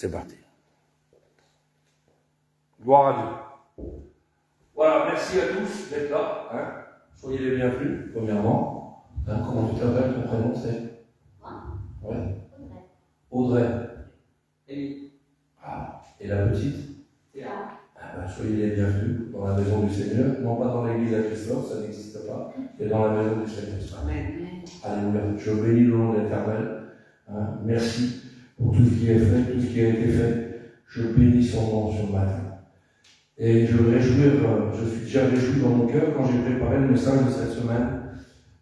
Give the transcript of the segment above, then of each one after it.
C'est parti. Gloire à Dieu. Voilà, merci à tous d'être là. Hein. Soyez les bienvenus, premièrement. Hein, comment tu t'appelles, ton prénom c'est Moi ouais. Audrey. Audrey. Et Ah, et la petite Théa. Ah ben, soyez les bienvenus dans la maison du Seigneur. Non pas dans l'église à Christophe, ça n'existe pas, mais dans la maison du Seigneur. Amen. Alléluia. Je bénis le nom de l'Éternel. Hein, merci pour tout ce qui est fait, tout ce qui a été fait. Je bénis son nom ce matin. Et je suis déjà réjoui dans mon cœur quand j'ai préparé le message de cette semaine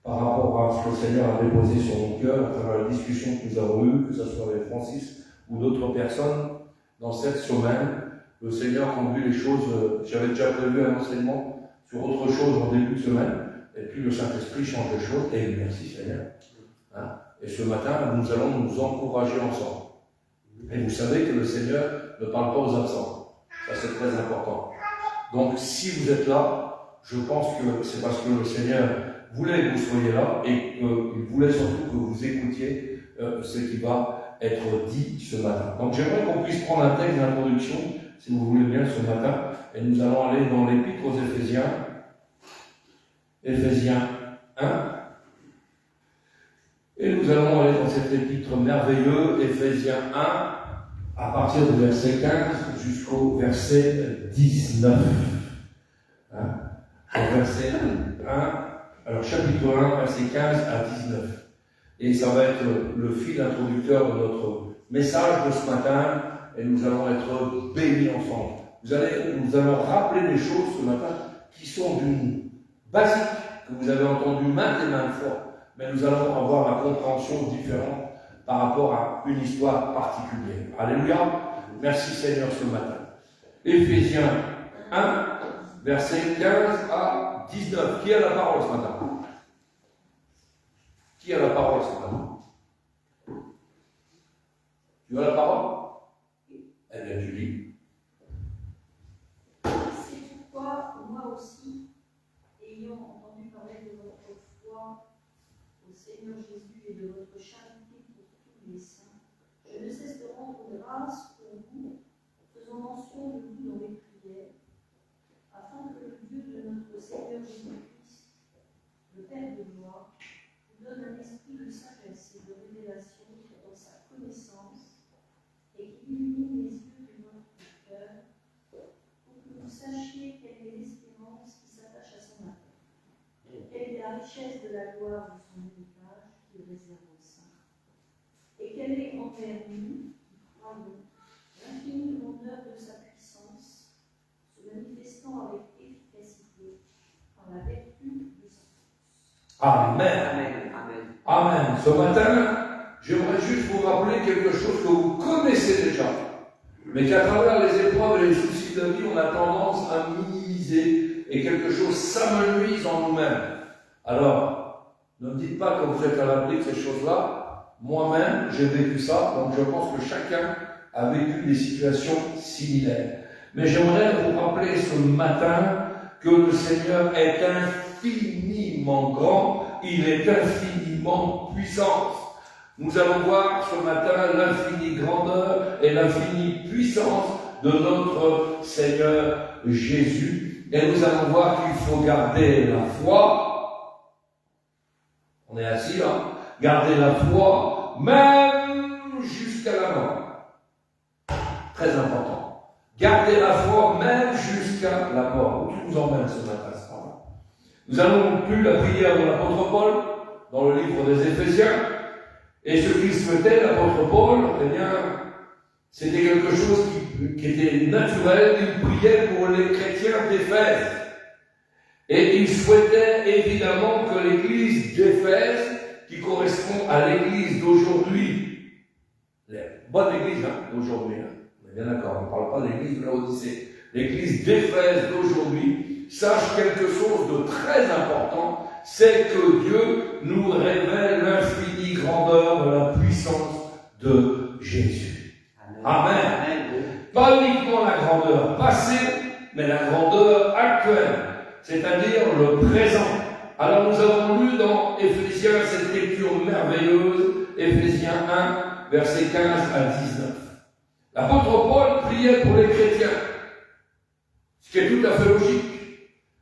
par rapport à ce que le Seigneur a déposé sur mon cœur à travers la discussion que nous avons eue, que ce soit avec Francis ou d'autres personnes dans cette semaine. Le Seigneur conduit les choses. J'avais déjà prévu un enseignement sur autre chose en début de semaine, et puis le Saint-Esprit change les choses, et merci Seigneur. Hein? Et ce matin, nous allons nous encourager ensemble. Et vous savez que le Seigneur ne parle pas aux absents. Ça, c'est très important. Donc, si vous êtes là, je pense que c'est parce que le Seigneur voulait que vous soyez là et qu'il voulait surtout que vous écoutiez ce qui va être dit ce matin. Donc, j'aimerais qu'on puisse prendre un texte d'introduction, si vous voulez bien, ce matin, et nous allons aller dans l'Épître aux Éphésiens. Éphésiens 1. Et nous allons aller dans cet épître merveilleux, Éphésiens 1, à partir du verset 15 jusqu'au verset 19. Hein? Verset 1, alors chapitre 1, verset 15 à 19. Et ça va être le fil introducteur de notre message de ce matin, et nous allons être bénis ensemble. Nous allons rappeler des choses ce matin qui sont d'une basique, que vous avez entendu maintes et maintes fois. Mais nous allons avoir la compréhension différente par rapport à une histoire particulière. Alléluia. Merci Seigneur ce matin. Éphésiens 1, versets 15 à 19. Qui a la parole ce matin? Qui a la parole ce matin? Tu as la parole? Eh bien, tu lis. C'est pourquoi, moi aussi, ayant entendu parler de votre foi au Seigneur Jésus et de votre charité pour tous les saints, je ne cesse de rendre grâce pour vous, faisant mention de vous dans mes prières, afin que le Dieu de notre Seigneur Jésus-Christ, le Père de gloire, vous donne un esprit de sagesse et de révélation dans sa connaissance, et qui illumine les yeux de votre cœur, pour que vous sachiez quelle est l'espérance qui s'attache à son appel, quelle est la richesse de la gloire de son héritage qui est réservé aux saints, et quelle est envers nous, qui croyons, l'infinie grandeur de sa puissance, se manifestant avec efficacité par la vertu de son Fils. Amen. Amen. Ce matin, j'aimerais juste vous rappeler quelque chose que vous connaissez déjà, mais qu'à travers les épreuves et les soucis de la vie, on a tendance à minimiser et quelque chose s'amenuise en nous-mêmes. Alors, ne me dites pas que vous êtes à l'abri de ces choses-là. Moi-même, j'ai vécu ça, donc je pense que chacun a vécu des situations similaires. Mais j'aimerais vous rappeler ce matin que le Seigneur est infiniment grand, il est infiniment puissant. Nous allons voir ce matin l'infinie grandeur et l'infinie puissance de notre Seigneur Jésus. Et nous allons voir qu'il faut garder la foi. On est assis là. Garder la foi, même jusqu'à la mort. Très important. Garder la foi, même jusqu'à la mort. Où tu nous emmènes ce matin, ce moment. Nous allons plus la prière de l'apôtre Paul dans le livre des Éphésiens. Et ce qu'il souhaitait, l'apôtre Paul, eh bien, c'était quelque chose qui était naturel. Il priait pour les chrétiens d'Éphèse. Et il souhaitait évidemment que l'église d'Éphèse, qui correspond à l'église d'aujourd'hui, la bonne église d'aujourd'hui, on est bien d'accord, on ne parle pas de l'église de l'Odyssée, l'église d'Éphèse d'aujourd'hui, sache quelque chose de très important, c'est que Dieu nous révèle l'infinie grandeur de la puissance de Jésus. Amen. Amen. Pas uniquement la grandeur passée, mais la grandeur actuelle, c'est-à-dire le présent. Alors nous avons lu dans Éphésiens cette lecture merveilleuse, Éphésiens 1, versets 15 à 19. L'apôtre Paul priait pour les chrétiens, ce qui est tout à fait logique.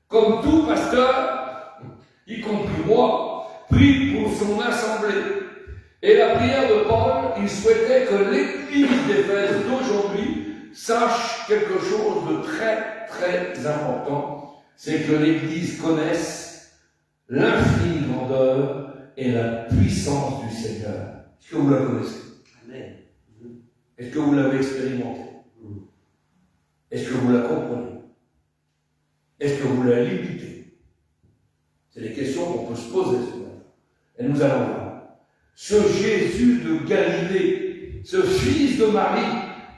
Comme tout pasteur, y compris moi, prie pour son assemblée. Et la prière de Paul, il souhaitait que l'église d'Éphèse d'aujourd'hui sache quelque chose de très, très important. C'est que l'église connaisse l'infinie grandeur et la puissance du Seigneur. Est-ce que vous la connaissez? Amen. Est-ce que vous l'avez expérimentée? Est-ce que vous la comprenez? Est-ce que vous la limitez? C'est des questions qu'on peut se poser ce matin. Et nous allons voir. Ce Jésus de Galilée, ce fils de Marie,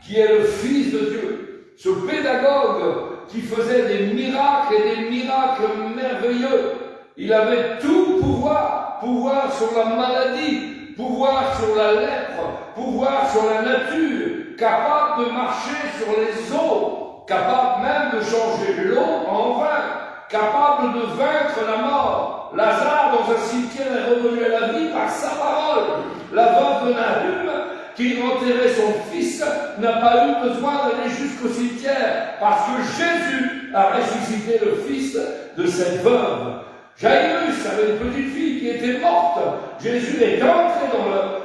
qui est le Fils de Dieu, ce pédagogue qui faisait des miracles et des miracles merveilleux, il avait tout pouvoir, pouvoir sur la maladie, pouvoir sur la lèpre, pouvoir sur la nature, capable de marcher sur les eaux, capable même de changer l'eau en vin, capable de vaincre la mort. Lazare, dans un cimetière, est revenu à la vie par sa parole. La veuve de Nahum, qui enterrait son fils, n'a pas eu besoin d'aller jusqu'au cimetière, parce que Jésus a ressuscité le fils de cette veuve. Jairus avait une petite fille qui était morte. Jésus est entré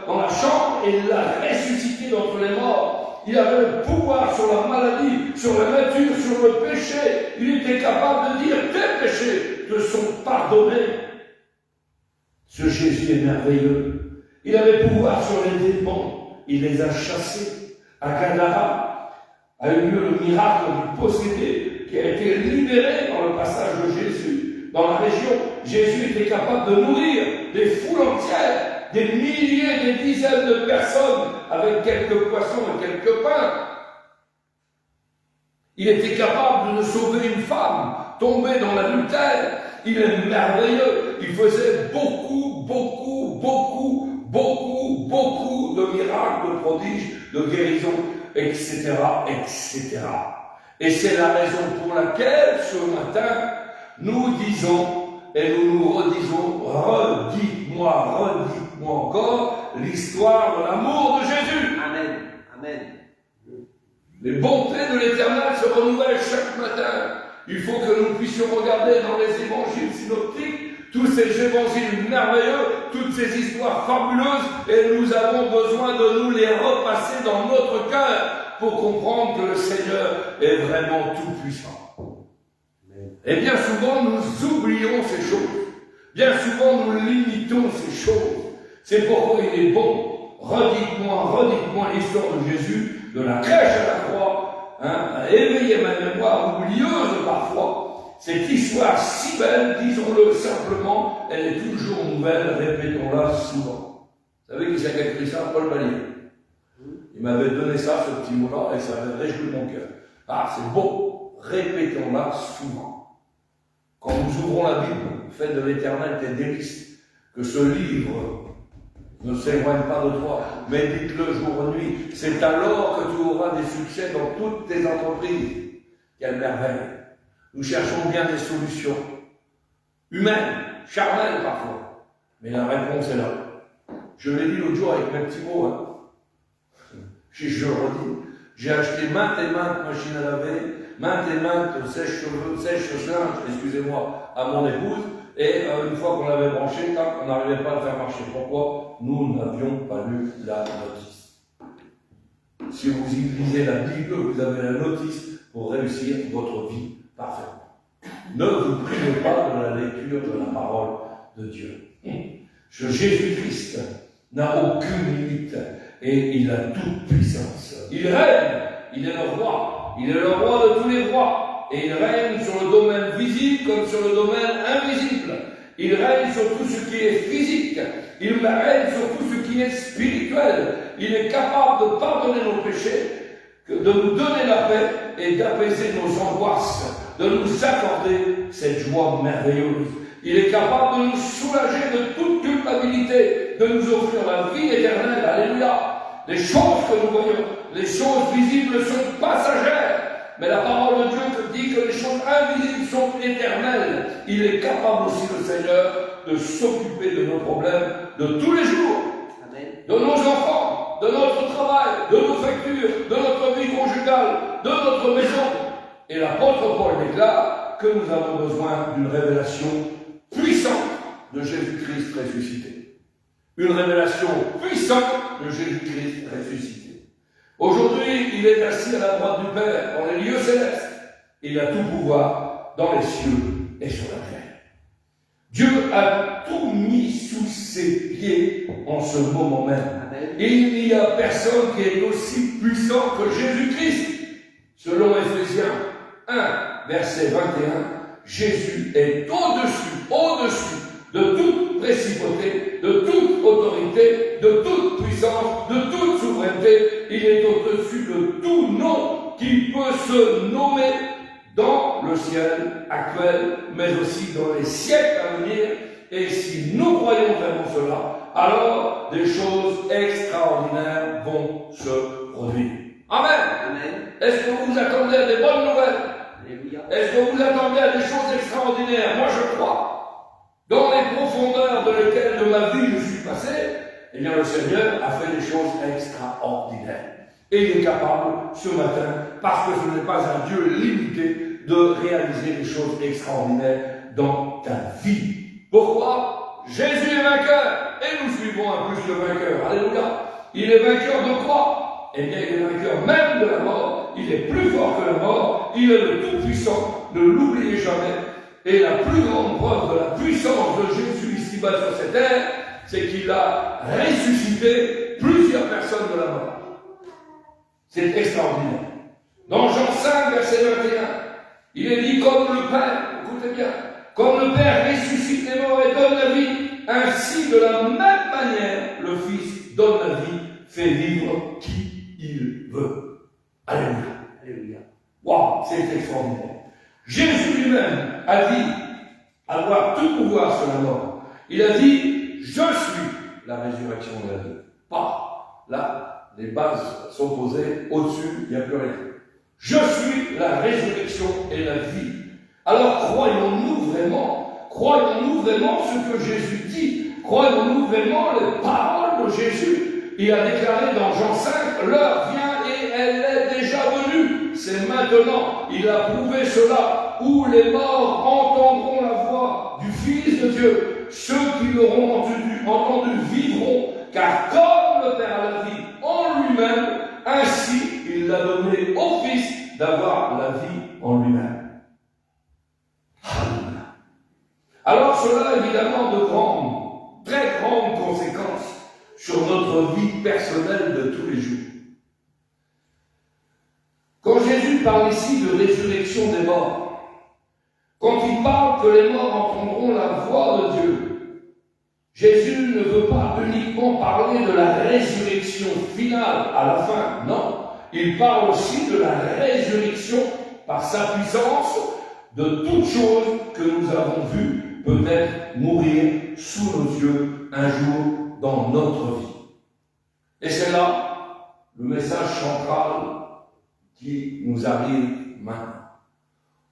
dans la chambre et l'a ressuscité d'entre les morts. Il avait le pouvoir sur la maladie, sur la nature, sur le péché. Il était capable de dire tes péchés te sont pardonnés. Ce Jésus est merveilleux. Il avait pouvoir sur les démons. Il les a chassés. À Gadara a eu lieu le miracle du possédé qui a été libéré dans le passage de Jésus. Dans la région, Jésus était capable de nourrir des foules entières, des milliers, des dizaines de personnes avec quelques poissons et quelques pains. Il était capable de sauver une femme tombée dans l'adultère. Il est merveilleux. Il faisait beaucoup de miracles, de prodiges, de guérisons, etc., etc. Et c'est la raison pour laquelle, ce matin, nous disons, et nous redisons, redites-moi encore l'histoire de l'amour de Jésus. Amen. Amen. Les bontés de l'Éternel se renouvellent chaque matin. Il faut que nous puissions regarder dans les évangiles synoptiques tous ces évangiles merveilleux, toutes ces histoires fabuleuses, et nous avons besoin de nous les repasser dans notre cœur pour comprendre que le Seigneur est vraiment tout-puissant. Et bien souvent, nous oublions ces choses. Bien souvent, nous limitons ces choses. C'est pourquoi il est bon. Redites-moi l'histoire de Jésus, de la crèche à la croix, éveillez ma mémoire oublieuse parfois. Cette histoire si belle, disons-le simplement, elle est toujours nouvelle, répétons-la souvent. Vous savez qui c'est qui a écrit ça? Paul Ballier. Il m'avait donné ça, ce petit mot-là, et ça avait réjoui mon cœur. Ah, c'est beau, répétons-la souvent. Quand nous ouvrons la Bible, faites de l'Éternel tes délices, que ce livre ne s'éloigne pas de toi, médite-le jour et nuit. C'est alors que tu auras des succès dans toutes tes entreprises. Quelle merveille! Nous cherchons bien des solutions humaines, charnelles parfois, mais la réponse est là. Je l'ai dit l'autre jour avec mes petits mots. Je le redis. J'ai acheté maintes et maintes machines à laver, maintes et maintes sèche-cheveux, sèche-linge, excusez-moi, à mon épouse, et une fois qu'on l'avait branché, on n'arrivait pas à le faire marcher. Pourquoi? Nous n'avions pas lu la notice. Si vous lisez la Bible, vous avez la notice pour réussir votre vie parfaitement. Ne vous privez pas de la lecture de la parole de Dieu. Ce Jésus-Christ n'a aucune limite et il a toute puissance. Il règne, il est le roi de tous les rois, et il règne sur le domaine visible comme sur le domaine invisible. Il règne sur tout ce qui est physique, il règne sur tout ce qui est spirituel. Il est capable de pardonner nos péchés, de nous donner la paix et d'apaiser nos angoisses, de nous accorder cette joie merveilleuse. Il est capable de nous soulager de toute culpabilité, de nous offrir la vie éternelle. Alléluia. Les choses que nous voyons, les choses visibles sont passagères, mais la parole de Dieu dit que les choses invisibles sont éternelles. Il est capable aussi, le Seigneur, de s'occuper de nos problèmes de tous les jours, de nos enfants, de notre travail, de nos factures, de notre de notre maison. Et l'apôtre Paul déclare que nous avons besoin d'une révélation puissante de Jésus-Christ ressuscité. Une révélation puissante de Jésus-Christ ressuscité. Aujourd'hui, il est assis à la droite du Père dans les lieux célestes. Il a tout pouvoir dans les cieux et sur la terre. Dieu a tout mis sous ses pieds en ce moment même. Et il n'y a personne qui est aussi puissant que Jésus-Christ. Selon Éphésiens 1, verset 21, Jésus est au-dessus de toute principauté, de toute autorité, de toute puissance, de toute souveraineté. Il est au-dessus de tout nom qui peut se nommer dans le ciel actuel, mais aussi dans les siècles à venir. Et si nous croyons vraiment cela, alors des choses extraordinaires vont se produire. Amen. Amen. Est-ce que vous attendez à des bonnes nouvelles? Alléluia. Est-ce que vous attendez à des choses extraordinaires? Moi, je crois. Dans les profondeurs de ma vie je suis passé, eh bien, le Seigneur a fait des choses extraordinaires. Et il est capable, ce matin, parce que ce n'est pas un Dieu limité, de réaliser des choses extraordinaires dans ta vie. Pourquoi? Jésus est vainqueur, et nous suivons un plus que vainqueur. Alléluia. Il est vainqueur de quoi? Eh bien, il est vainqueur même de la mort. Il est plus fort que la mort. Il est le Tout-Puissant. Ne l'oubliez jamais. Et la plus grande preuve de la puissance de Jésus ici-bas sur cette terre, c'est qu'il a ressuscité plusieurs personnes de la mort. C'est extraordinaire. Dans Jean 5, verset 21, il est dit comme le Père, écoutez bien, comme le Père ressuscite les morts et donne la vie, ainsi de la même manière, le Fils donne la vie, fait vivre qui il veut. Alléluia. Alléluia. Waouh, c'est extraordinaire. Jésus lui-même a dit avoir tout pouvoir sur la mort. Il a dit, je suis la résurrection de la vie. Pas. Là, les bases sont posées, au-dessus, il n'y a plus rien. Je suis la résurrection et la vie. Alors croyons-nous vraiment ce que Jésus dit? Croyons-nous vraiment les paroles de Jésus? Il a déclaré dans Jean 5, l'heure vient et elle est déjà venue. C'est maintenant. Il a prouvé cela, où les morts entendront la voix du Fils de Dieu. Ceux qui l'auront entendu vivront, car comme le Père a la vie en lui-même, ainsi il l'a donné au Fils d'avoir la vie en lui-même. Alléluia. Alors cela a évidemment de très grandes conséquences sur notre vie personnelle de tous les jours. Quand Jésus parle ici de résurrection des morts, quand il parle que les morts entendront la voix de Dieu, Jésus ne veut pas uniquement parler de la résurrection finale à la fin, non. Il parle aussi de la résurrection par sa puissance de toutes choses que nous avons vues peut-être mourir sous nos yeux un jour dans notre vie. Et c'est là le message central qui nous arrive maintenant.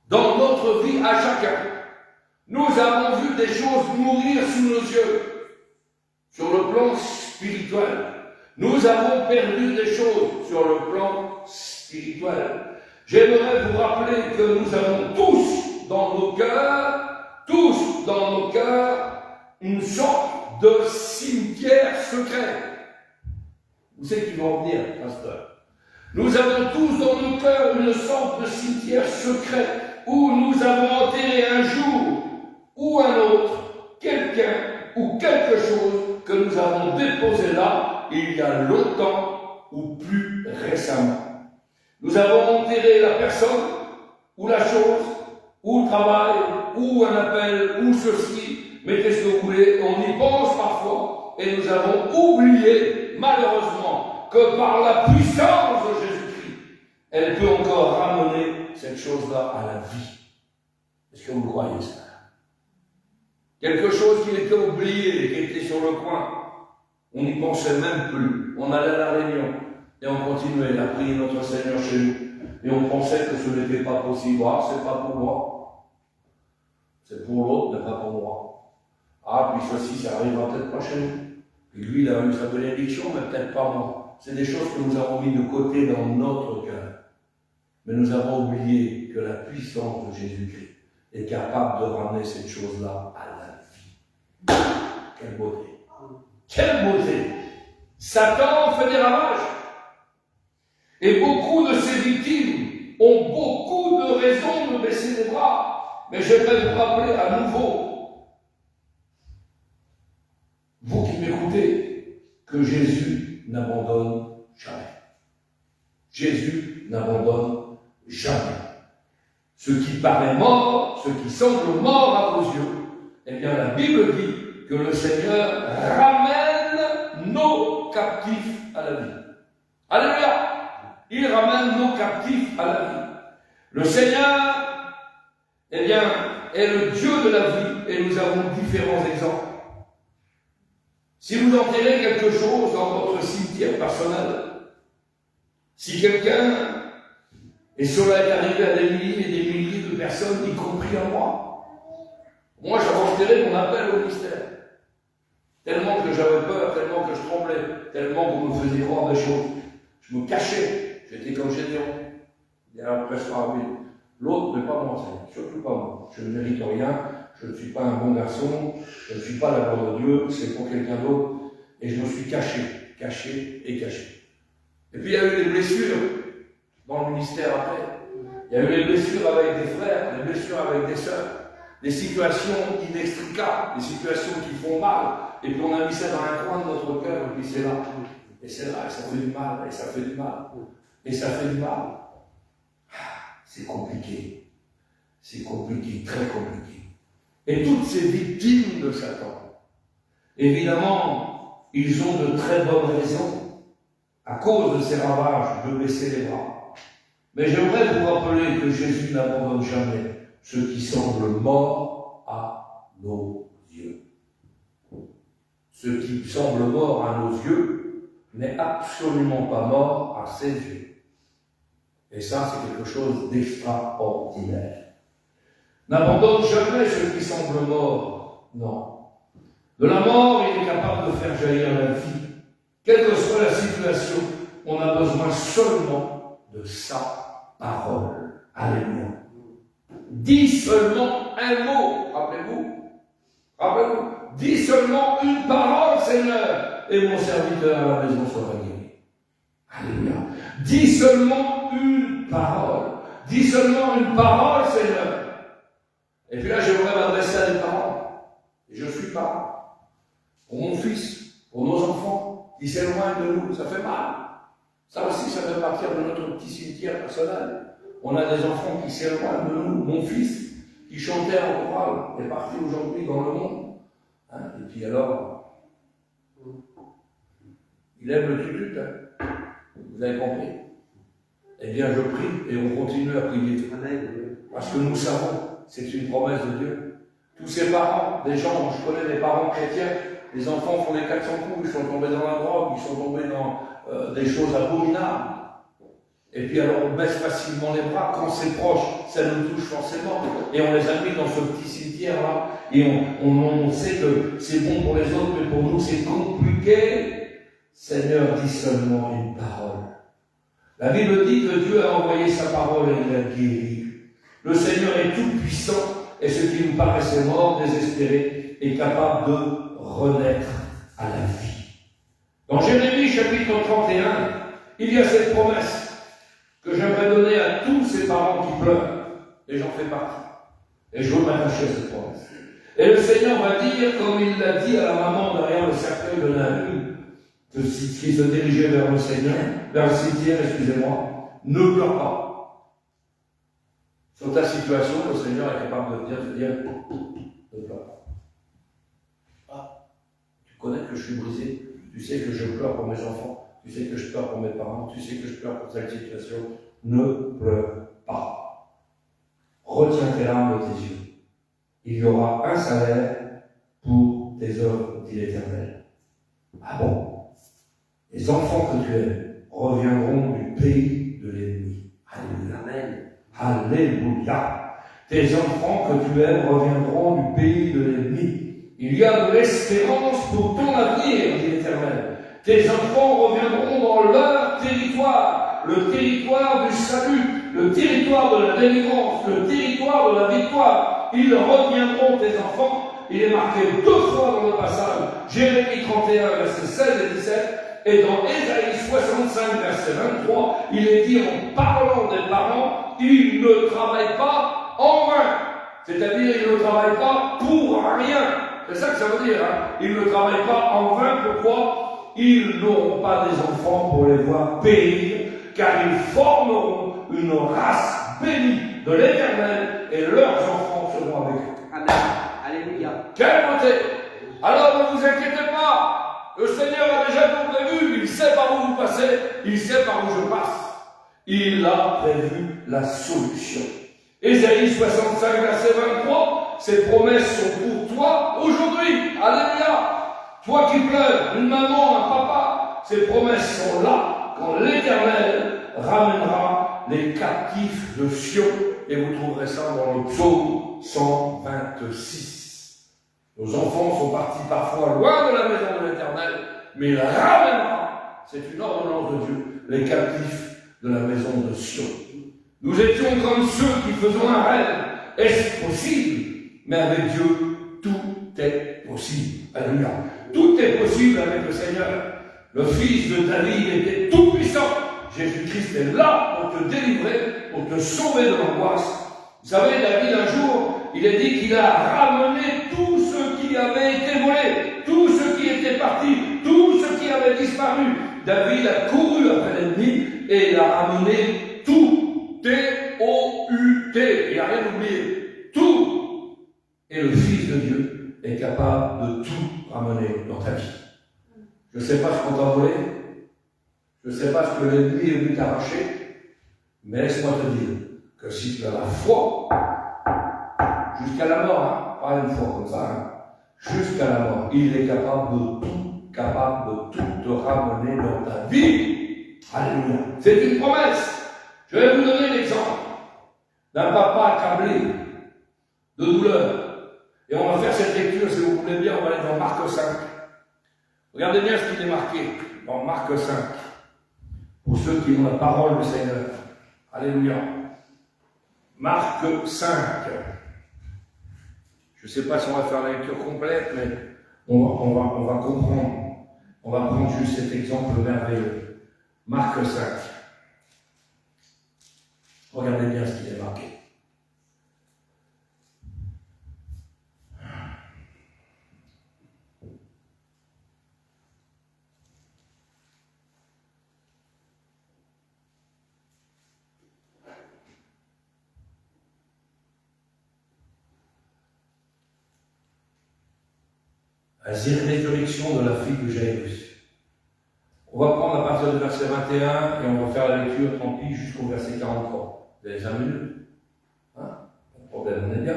Dans notre vie à chacun, nous avons vu des choses mourir sous nos yeux. Sur le plan spirituel, nous avons perdu des choses sur le plan spirituel. J'aimerais vous rappeler que nous avons tous dans nos cœurs, une sorte de cimetière secret. Où c'est qu'ils vont venir, pasteur? Nous avons tous dans nos cœurs une sorte de cimetière secret où nous avons enterré un jour ou un autre quelqu'un ou quelque chose que nous avons déposé là il y a longtemps ou plus récemment. Nous avons enterré la personne ou la chose ou le travail ou un appel ou ceci, mettez ce que vous voulez, on y pense parfois et nous avons oublié malheureusement que par la puissance de Jésus-Christ, elle peut encore ramener cette chose-là à la vie. Est-ce que vous croyez ça? Quelque chose qui était oublié, qui était sur le coin, on n'y pensait même plus. On allait à la réunion et on continuait à prier notre Seigneur chez nous. Et on pensait que ce n'était pas possible. Ah, c'est pas pour moi. C'est pour l'autre, mais pas pour moi. Ah, puis ceci, ça arrivera peut-être pas chez nous. Et lui, il a eu sa bénédiction, mais peut-être pas moi. C'est des choses que nous avons mis de côté dans notre cœur. Mais nous avons oublié que la puissance de Jésus-Christ est capable de ramener cette chose-là à la vie. Quelle beauté! Quelle beauté! Satan fait des ravages. Et beaucoup de ses victimes ont beaucoup de raisons de baisser les bras. Mais je vais vous rappeler à nouveau, vous qui m'écoutez, que Jésus n'abandonne jamais. Jésus n'abandonne jamais. Ce qui paraît mort, ce qui semble mort à vos yeux, eh bien la Bible dit que le Seigneur ramène nos captifs à la vie. Alléluia! Il ramène nos captifs à la vie. Le Seigneur, eh bien, est le Dieu de la vie et nous avons différents exemples. Si vous enterrez quelque chose dans votre cimetière personnel, si quelqu'un, et cela est arrivé à des milliers et des milliers de personnes, y compris à moi j'avais enterré mon appel au mystère. Tellement que j'avais peur, tellement que je tremblais, tellement qu'on me faisait croire des choses. Je me cachais, j'étais comme Gédéon. Il y a presque armé. L'autre, mais pas moi, surtout pas moi. Je ne mérite rien, je ne suis pas un bon garçon, je ne suis pas la gloire de Dieu, c'est pour quelqu'un d'autre. Et je me suis caché. Et puis il y a eu des blessures dans le ministère après. Il y a eu des blessures avec des frères, des blessures avec des sœurs, des situations inextricables, des situations qui font mal. Et puis on a mis ça dans un coin de notre cœur, et puis c'est là. Et c'est là, et ça fait du mal, et ça fait du mal. Et ça fait du mal. C'est compliqué. C'est compliqué, très compliqué. Et toutes ces victimes de Satan, évidemment, ils ont de très bonnes raisons, à cause de ces ravages, de baisser les bras. Mais j'aimerais vous rappeler que Jésus n'abandonne jamais ce qui semble mort à nos yeux. Ce qui semble mort à nos yeux n'est absolument pas mort à ses yeux. Et ça, c'est quelque chose d'extraordinaire. N'abandonne jamais ce qui semble mort. Non. De la mort, il est capable de faire jaillir la vie. Quelle que soit la situation, on a besoin seulement de sa parole. Alléluia. Dis seulement un mot, rappelez-vous. Dis seulement une parole, Seigneur, et mon serviteur à la maison sera guéri. Alléluia. Dis seulement une parole. Dis seulement une parole, Seigneur. Et puis là, j'aimerais m'adresser à des parents. Et je suis parent. Pour mon fils, pour nos enfants, qui s'éloignent de nous, ça fait mal. Ça aussi, ça fait partir de notre petit cimetière personnel. On a des enfants qui s'éloignent de nous. Mon fils, qui chantait en chorale, est parti aujourd'hui dans le monde. Et puis alors, il aime le tutut, vous avez compris? Eh bien, je prie et on continue à prier. Parce que nous savons, c'est une promesse de Dieu. Tous ces parents, des gens, je connais des parents chrétiens, les enfants font les 400 coups, ils sont tombés dans la drogue, ils sont tombés dans des choses abominables. Et puis alors on baisse facilement les bras, quand c'est proche, ça nous touche forcément. Et on les a mis dans ce petit cimetière-là, et on sait que c'est bon pour les autres, mais pour nous c'est compliqué. Seigneur, dis seulement une parole. La Bible dit que Dieu a envoyé sa parole et il a guéri. Le Seigneur est tout puissant, et ce qui nous paraissait mort, désespéré, est capable de renaître à la vie. Dans Jérémie chapitre 31, il y a cette promesse que j'aimerais donner à tous ces parents qui pleurent, et j'en fais partie. Et je veux m'attacher à cette promesse. Et le Seigneur va dire, comme il l'a dit à la maman derrière le cercueil de Nahum, qui se dirigeait vers le Seigneur, vers le cimetière, excusez-moi, ne pleure pas. Sur ta situation, le Seigneur est capable de dire, ne pleure pas. Ah, tu connais que je suis brisé, tu sais que je pleure pour mes enfants, tu sais que je pleure pour mes parents, tu sais que je pleure pour cette situation. Ne pleure pas. Retiens tes larmes de tes yeux. Il y aura un salaire pour tes œuvres, dit l'Éternel. Ah bon? Les enfants que tu aimes reviendront du pays de l'ennemi. Alléluia. Amen. Alléluia. Tes enfants que tu aimes reviendront du pays de l'ennemi. Il y a de l'espérance pour ton avenir, dit l'Éternel. Tes enfants reviendront dans leur territoire, le territoire du salut, le territoire de la délivrance, le territoire de la victoire. Ils reviendront, tes enfants. Il est marqué 2 fois dans le passage, Jérémie 31, versets 16 et 17, et dans Ésaïe 65, verset 23, il est dit en parlant des parents, ils ne travaillent pas en vain. C'est-à-dire, ils ne travaillent pas pour rien. C'est ça que ça veut dire. Hein. Ils ne travaillent pas en vain. Pourquoi? Ils n'auront pas des enfants pour les voir périr, car ils formeront une race bénie de l'Éternel, et leurs enfants seront avec eux. Amen. Alléluia. Quelle beauté! Alors ne vous inquiétez pas. Le Seigneur a déjà tout prévu. Il sait par où vous passez. Il sait par où je passe. Il a prévu la solution. Ésaïe 65, verset 23. Ces promesses sont pour toi aujourd'hui. Alléluia. Toi qui pleures, une maman, un papa, ces promesses sont là quand l'Éternel ramènera les captifs de Sion. Et vous trouverez ça dans le psaume 126. Nos enfants sont partis parfois loin de la maison de l'Éternel, mais il ramènera, c'est une ordonnance de Dieu, les captifs de la maison de Sion. Nous étions comme ceux qui faisaient un rêve. Est-ce possible? Mais avec Dieu, tout est possible. Alléluia. Tout est possible avec le Seigneur. Le fils de David était tout puissant. Jésus-Christ est là pour te délivrer, pour te sauver de l'angoisse. Vous savez, David, un jour, il a dit qu'il a ramené tout ce qui avait été volé, tout ce qui était parti, tout ce qui avait disparu. David a couru après l'ennemi et il a ramené tout. T-O-U-T. Il n'a rien oublié. Tout. Et le Fils de Dieu est capable de tout ramener dans ta vie. Je ne sais pas ce qu'on t'a volé. Je ne sais pas ce que l'ennemi est venu t'arracher. Mais laisse-moi te dire que si tu as la foi, jusqu'à la mort, hein, pas une fois comme ça, hein, jusqu'à la mort, il est capable de tout te ramener dans ta vie. Alléluia. C'est une promesse. Je vais vous donner l'exemple d'un papa accablé de douleur. Et on va faire cette lecture, si vous voulez bien, on va aller dans Marc 5. Regardez bien ce qu'il est marqué dans Marc 5. Pour ceux qui ont la parole du Seigneur. Alléluia. Marc 5. Je ne sais pas si on va faire la lecture complète, mais on va comprendre. On va prendre juste cet exemple merveilleux. Marc 5. Regardez bien ce qu'il est marqué. La résurrection de la fille de Jairus. On va prendre à partir du verset 21 et on va faire la lecture, tant pis, jusqu'au verset 43. Vous avez 5 minutes? Hein? Pas de problème, on est bien?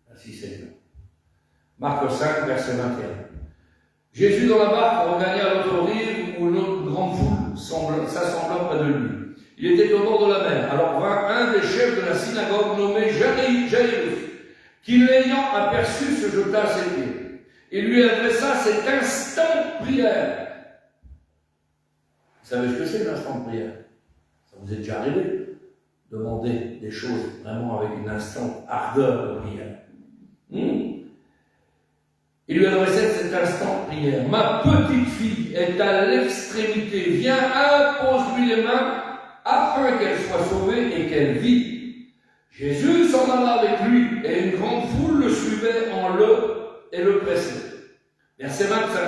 Merci Seigneur. Marc 5, verset 21. Jésus dans la barque regagna à l'autre rive où une autre grande foule s'assembla près de lui. Il était au bord de la mer. Alors vint un des chefs de la synagogue nommé Jairus, qui l'ayant aperçu se jeta à ses pieds. Et lui adressa cet instant de prière. Vous savez ce que c'est l'instant de prière? Ça vous est déjà arrivé? Demander des choses vraiment avec une instant ardeur de prière. Il lui adressait cet instant de prière. Ma petite fille est à l'extrémité. Viens, impose-lui les mains afin qu'elle soit sauvée et qu'elle vive. Jésus s'en alla avec lui et une grande foule le suivait et le pressait. Verset 25.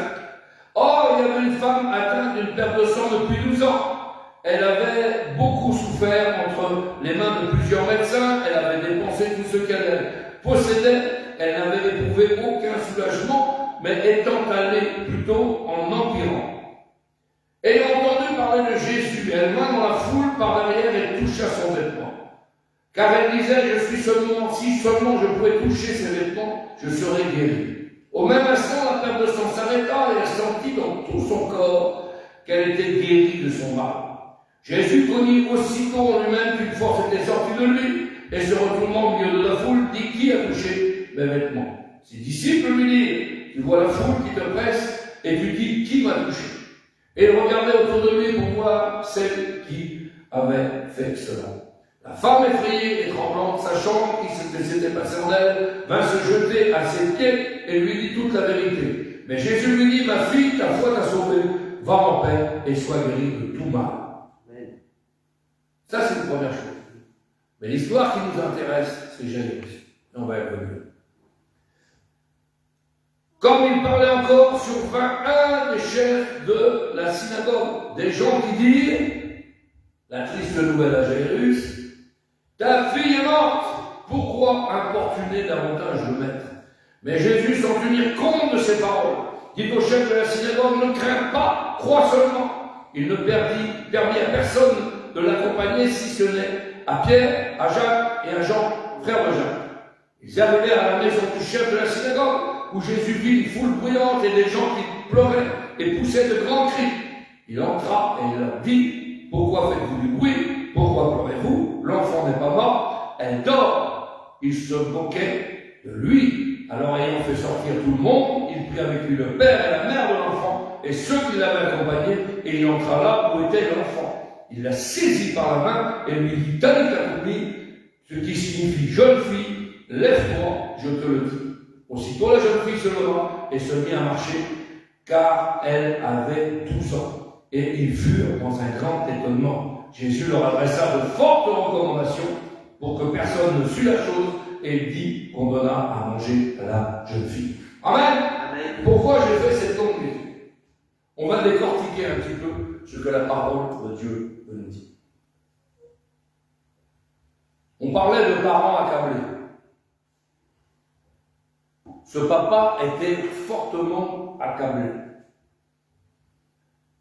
Or, il y avait une femme atteinte d'une perte de sang depuis 12 ans. Elle avait beaucoup souffert entre les mains de plusieurs médecins. Elle avait dépensé tout ce qu'elle possédait. Elle n'avait éprouvé aucun soulagement, mais étant allée plutôt en empirant. Ayant entendu parler de Jésus, elle vint dans la foule par derrière et toucha son vêtement. Car elle disait, si seulement je pouvais toucher ses vêtements, je serais guérie. Au même instant, la perte de sang s'arrêta et elle sentit dans tout son corps qu'elle était guérie de son mal. Jésus connut aussitôt en lui-même qu'une force était sortie de lui et se retournant au milieu de la foule, dit, qui a touché mes vêtements? Ses disciples lui dirent, tu vois la foule qui te presse et tu dis, qui m'a touché? Et il regardait autour de lui pour voir celle qui avait fait cela. La femme effrayée et tremblante, sachant qu'il s'était passé en elle, vint se jeter à ses pieds et lui dit toute la vérité. Mais Jésus lui dit, ma fille, ta foi t'a sauvée, va en paix et sois guérie de tout mal. Ça, c'est une première chose. Mais l'histoire qui nous intéresse, c'est Jairus. Et on va y revenir. Comme il parlait encore, survint un des chefs de la synagogue, des gens qui dirent, la triste nouvelle à Jairus, ta fille est morte, pourquoi importuner davantage le maître? Mais Jésus, sans tenir compte de ces paroles, dit au chef de la synagogue, ne crains pas, crois seulement. Il ne permit à personne de l'accompagner, si ce n'est à Pierre, à Jacques et à Jean, frère de Jacques. Ils arrivèrent à la maison du chef de la synagogue, où Jésus vit une foule bruyante et des gens qui pleuraient et poussaient de grands cris. Il entra et il leur dit, pourquoi faites-vous du bruit? Pourquoi pleurez-vous? L'enfant n'est pas mort, elle dort. Il se moquait de lui. Alors ayant fait sortir tout le monde, il prit avec lui le père et la mère de l'enfant et ceux qui l'avaient accompagné, et il entra là où était l'enfant. Il la saisit par la main et lui dit, Talita Kumi, ce qui signifie jeune fille, lève-toi, je te le dis. Aussitôt la jeune fille se leva et se mit à marcher, car elle avait 12 ans. Et ils furent dans un grand étonnement. Jésus leur adressa de fortes recommandations pour que personne ne sût la chose, et il dit qu'on donna à manger à la jeune fille. Amen. Amen. Pourquoi j'ai fait cette longue étude? On va décortiquer un petit peu ce que la parole de Dieu nous dit. On parlait de parents accablés. Ce papa était fortement accablé.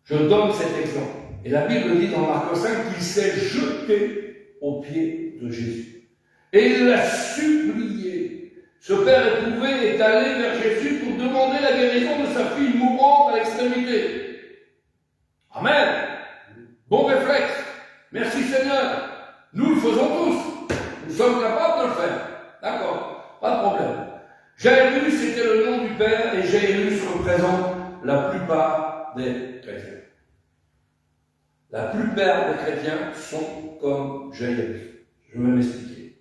Je donne cet exemple. Et la Bible dit dans Marc 5 qu'il s'est jeté aux pieds de Jésus. Et il l'a supplié. Ce père éprouvé est allé vers Jésus pour demander la guérison de sa fille mourante à l'extrémité. Amen. Bon réflexe. Merci Seigneur. Nous le faisons tous. Nous sommes capables de le faire. D'accord. Pas de problème. Jairus, c'était le nom du père, et Jairus représente la plupart des chrétiens. La plupart des chrétiens sont comme Jairus. Je vais m'expliquer.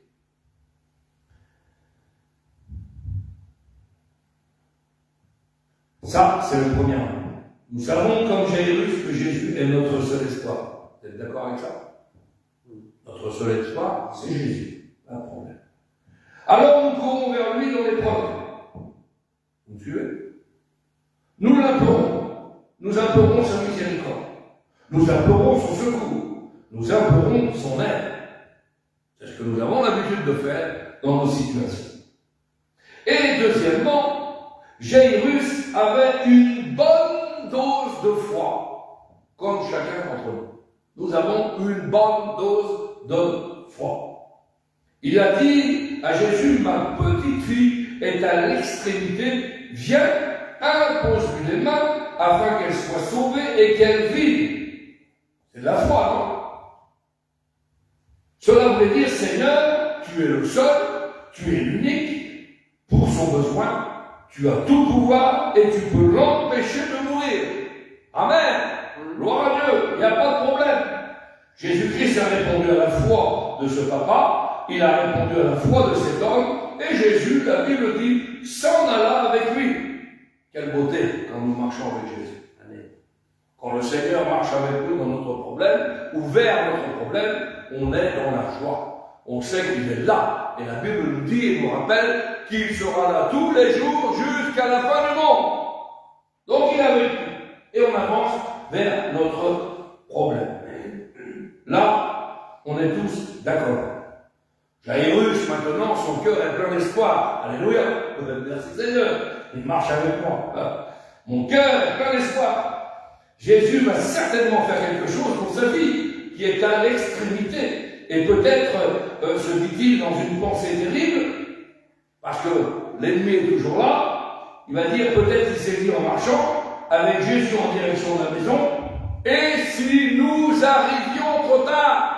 Ça, c'est le premier point. Nous savons, comme Jairus, que Jésus est notre seul espoir. Vous êtes d'accord avec ça? Notre seul espoir, c'est Jésus. Pas de problème. Alors nous courons vers lui dans l'épreuve. Vous me suivez? Nous l'implorons. Nous implorons sa miséricorde. Nous implorons son secours. Nous implorons son aide. C'est ce que nous avons l'habitude de faire dans nos situations. Et deuxièmement, Jairus avait une bonne dose de foi, comme chacun d'entre nous. Nous avons une bonne dose de foi. Il a dit à Jésus, ma petite fille est à l'extrémité, viens, impose-lui les mains afin qu'elle soit sauvée et qu'elle vive. C'est de la foi, non? Cela voulait dire, Seigneur, tu es le seul, tu es l'unique, pour son besoin, tu as tout pouvoir et tu peux l'empêcher de mourir. Amen. Gloire à Dieu, il n'y a pas de problème. Jésus-Christ a répondu à la foi de ce papa, il a répondu à la foi de cet homme, et Jésus, la Bible dit, s'en alla avec lui. Quelle beauté quand nous marchons avec Jésus. Amen. Quand le Seigneur marche avec nous dans notre problème, ou vers notre problème, on est dans la joie. On sait qu'il est là. Et la Bible nous dit et nous rappelle qu'il sera là tous les jours jusqu'à la fin du monde. Donc il est avec nous. Et on avance vers notre problème. Là, on est tous d'accord. Jairus, maintenant, son cœur est plein d'espoir. Alléluia. Merci Seigneur. Il marche avec moi. Mon cœur est plein d'espoir. Jésus va certainement faire quelque chose pour sa vie, qui est à l'extrémité. Et peut-être, se dit-il dans une pensée terrible, parce que l'ennemi est toujours là, il va dire peut-être il s'est dit en marchant, avec Jésus en direction de la maison, et si nous arrivions trop tard?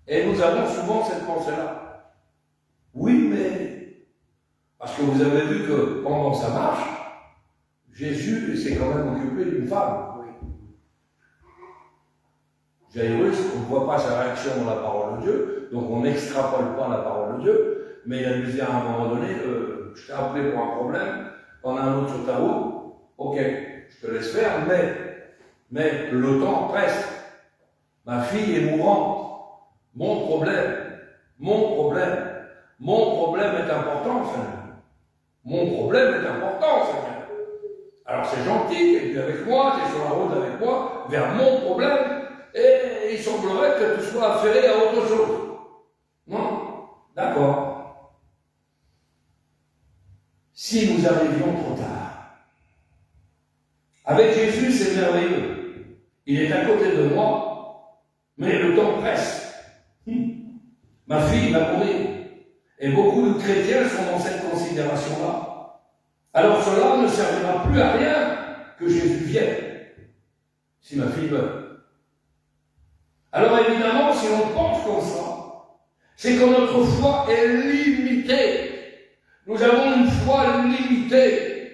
Et nous avons souvent cette pensée-là. Oui, mais, parce que vous avez vu que pendant sa marche, Jésus s'est quand même occupé d'une femme. Jairus, on ne voit pas sa réaction dans la parole de Dieu, donc on n'extrapole pas la parole de Dieu, mais il a dû dire à un moment donné, je t'ai appelé pour un problème, t'en as un autre sur ta route, ok, je te laisse faire, mais le temps presse. Ma fille est mourante. Mon problème est important, Seigneur. Mon problème est important, Seigneur. Alors c'est gentil qu'elle est avec moi, qu'elle est sur la route avec moi, vers mon problème, et il semblerait que tu sois affairé à autre chose. Non? D'accord. Si nous arrivions trop tard, avec Jésus, c'est merveilleux. Il est à côté de moi, mais le temps presse. Ma fille va mourir. Et beaucoup de chrétiens sont dans cette considération-là. Alors cela ne servira plus à rien que Jésus vienne, si ma fille meurt. Alors évidemment, si on pense comme ça, c'est que notre foi est limitée. Nous avons une foi limitée.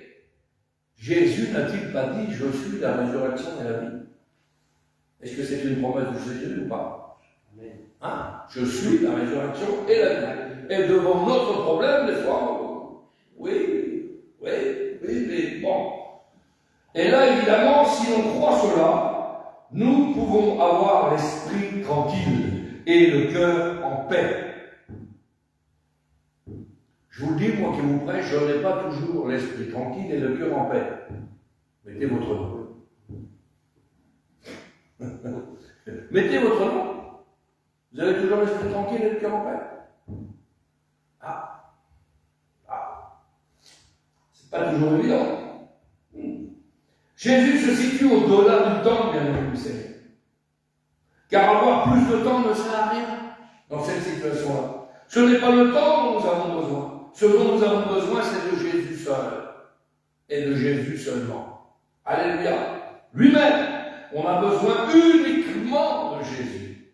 Jésus n'a-t-il pas dit « Je suis la résurrection et la vie » Est-ce que c'est une promesse de Jésus ou pas? Hein? Je suis la résurrection et la vie. Et devant notre problème, des fois, oui, mais bon. Et là, évidemment, si on croit cela, nous pouvons avoir l'esprit tranquille et le cœur en paix. Je vous le dis, moi qui vous prêche, je n'ai pas toujours l'esprit tranquille et le cœur en paix. Mettez votre nom. Mettez votre nom. Vous avez toujours l'esprit tranquille et le cœur en paix? C'est pas toujours évident. Jésus se situe au-delà du temps, bien aimé Seigneur. Car avoir plus de temps ne sert à rien dans cette situation-là. Ce n'est pas le temps dont nous avons besoin. Ce dont nous avons besoin, c'est de Jésus seul. Et de Jésus seulement. Alléluia. Lui-même. On a besoin uniquement de Jésus.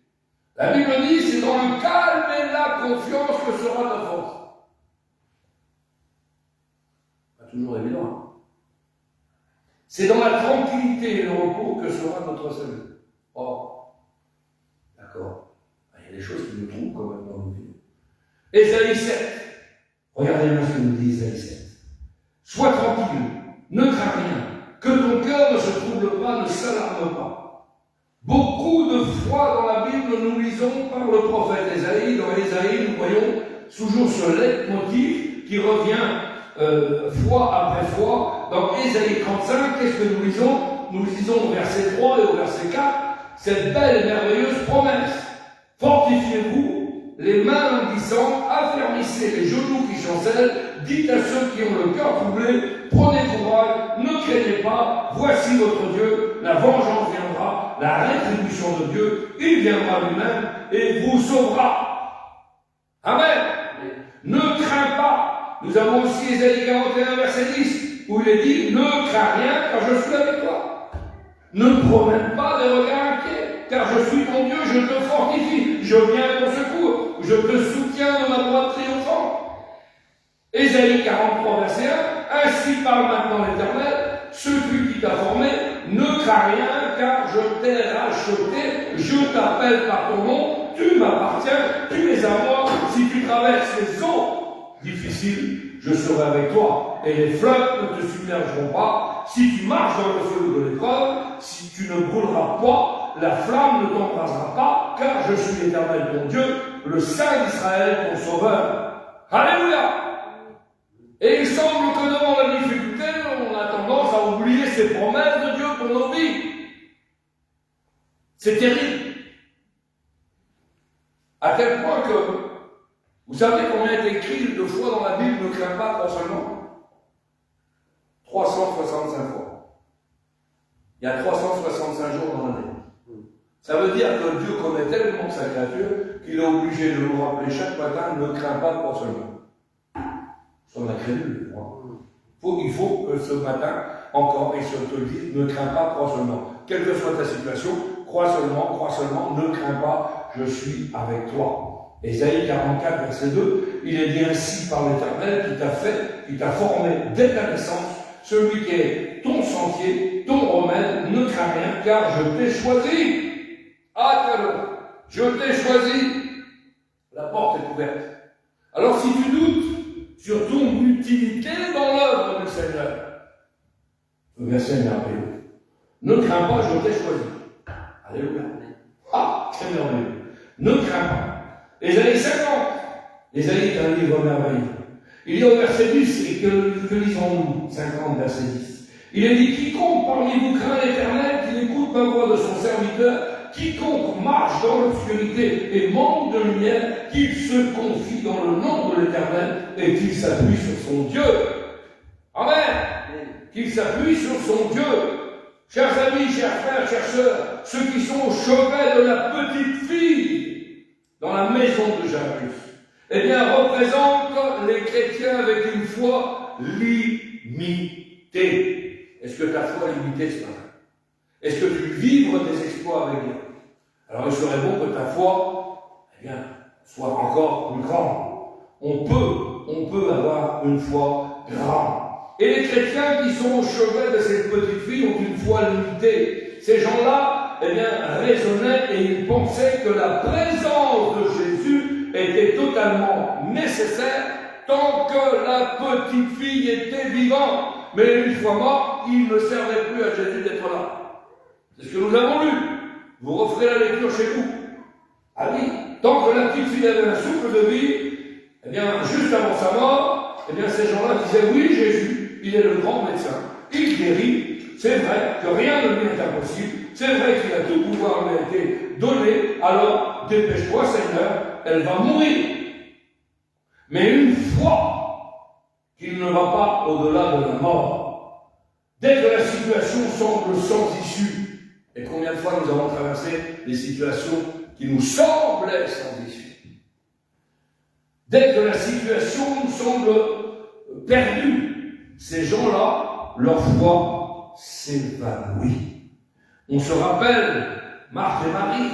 La Bible dit, c'est dans le calme et la confiance que sera ta force. Pas toujours évident. Hein? C'est dans la tranquillité et le repos que sera notre salut. Oh, d'accord. Il y a des choses qui nous trouvent quand même dans nos vies. Ésaïe 7. Regardez-moi ce que nous dit Ésaïe 7. Sois tranquille, ne crains rien, que ton cœur ne se trouble pas, ne s'alarme pas. Beaucoup de fois dans la Bible, nous lisons par le prophète Ésaïe. Dans Ésaïe, nous voyons toujours ce leitmotiv qui revient fois après fois. Dans Ésaïe 35, qu'est-ce que nous lisons? Nous lisons au verset 3 et au verset 4 cette belle et merveilleuse promesse. Fortifiez-vous, les mains languissantes, affermissez les genoux qui chancellent, dites à ceux qui ont le cœur troublé, prenez courage, ne craignez pas, voici votre Dieu, la vengeance viendra, la rétribution de Dieu, il viendra lui-même et vous sauvera. Amen. Ne crains pas. Nous avons aussi Ésaïe 41, verset 10, où il est dit, ne crains rien, car je suis avec toi. Ne promène pas des regards inquiets, car je suis ton Dieu, je te fortifie, je viens à ton secours, je te soutiens de ma droite triomphante. Ésaïe 43, verset 1, ainsi parle maintenant l'Éternel, celui qui t'a formé, ne crains rien, car je t'ai racheté, je t'appelle par ton nom, tu m'appartiens, tu es à moi, si tu traverses les eaux difficiles, je serai avec toi, et les fleuves ne te submergeront pas. Si tu marches dans le feu de l'épreuve, si tu ne brûleras pas, la flamme ne t'embrasera pas, car je suis l'Éternel ton Dieu, le Saint d'Israël ton Sauveur. Alléluia! Et il semble que devant la difficulté, on a tendance à oublier ces promesses de Dieu pour nos vies. C'est terrible. À tel point que, vous savez combien est écrit de fois dans la Bible, ne crains pas, crois seulement? 365 fois. Il y a 365 jours dans l'année. Ça veut dire que Dieu connaît tellement sa créature qu'il est obligé de nous rappeler chaque matin, ne crains pas, crois seulement. On a crédu, il faut que ce matin, encore, et je te le dis, ne crains pas, crois seulement. Quelle que soit ta situation, crois seulement, ne crains pas, je suis avec toi. Ésaïe 44, verset 2, il est dit ainsi par l'Éternel qui t'a fait, qui t'a formé dès ta naissance, celui qui est ton sentier, ton remède, ne crains rien, car je t'ai choisi. Attends, je t'ai choisi. La porte est ouverte. Alors si tu doutes sur ton utilité dans l'œuvre du Seigneur, le verset merveilleux. Ne crains pas, je t'ai choisi. Alléluia. Ah, c'est merveilleux. Ne crains pas. Ésaïe 50. Ésaïe est un livre merveilleux. Il y a au verset 10, et que lisons-nous 50, verset 10. Il est dit, quiconque parmi vous craint l'Éternel, qu'il écoute la voix de son serviteur, quiconque marche dans l'obscurité et manque de lumière, qu'il se confie dans le nom de l'Éternel et qu'il s'appuie sur son Dieu. Amen. Qu'il s'appuie sur son Dieu. Chers amis, chers frères, chères sœurs, ceux qui sont au chevet de la petite fille dans la maison de Jairus, eh bien, représentent les chrétiens avec une foi limitée. Est-ce que ta foi est limitée ce matin? Est-ce que tu vivres des exploits avec Dieu? Alors il serait bon que ta foi, eh bien, soit encore plus grande. On peut avoir une foi grande. Et les chrétiens qui sont au chevet de cette petite fille ont une foi limitée. Ces gens-là, eh bien, raisonnaient et ils pensaient que la présence de Jésus était totalement nécessaire tant que la petite fille était vivante. Mais une fois mort, il ne servait plus à Jésus d'être là. C'est ce que nous avons lu. Vous referez la lecture chez vous. Ah oui, tant que la petite fille avait un souffle de vie, eh bien, juste avant sa mort, eh bien, ces gens-là disaient, oui, Jésus, il est le grand médecin, il guérit, c'est vrai que rien ne lui est impossible, c'est vrai qu'il a tout pouvoir lui a été donné, alors dépêche-toi, Seigneur, elle va mourir. Mais une fois qu'il ne va pas au-delà de la mort, dès que la situation semble sans issue, et combien de fois nous avons traversé des situations qui nous semblaient sans issue, dès que la situation nous semble perdue, ces gens-là, leur foi s'évanouit. On se rappelle Marthe et Marie,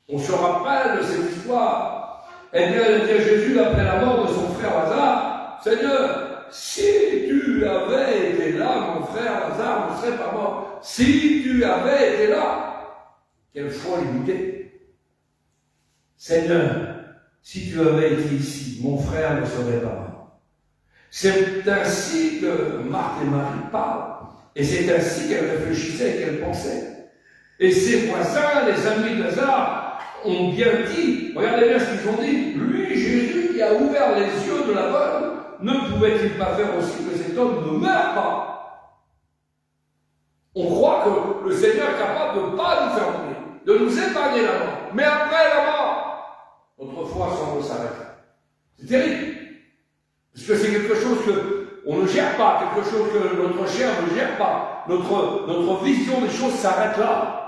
on se rappelle de cette histoire. Eh bien, elle dit à Jésus, après la mort de son frère Lazare, Seigneur, si tu avais été là, mon frère Lazare ne serait pas mort. Si tu avais été là, quelle foi limitée. Seigneur, si tu avais été ici, mon frère ne serait pas mort. C'est ainsi que Marthe et Marie parlent. Et c'est ainsi qu'elles réfléchissaient et qu'elles pensaient. Et ses voisins, les amis de Lazare, ont bien dit, regardez bien ce qu'ils ont dit, lui, Jésus, qui a ouvert les yeux de l'aveugle, ne pouvait-il pas faire aussi que cet homme ne meure pas? On croit que le Seigneur est capable de ne pas nous faire mourir, de nous épargner la mort. Mais après la mort, notre foi semble s'arrêter. C'est terrible. Parce que c'est quelque chose qu'on ne gère pas, quelque chose que notre chair ne gère pas. Notre vision des choses s'arrête là.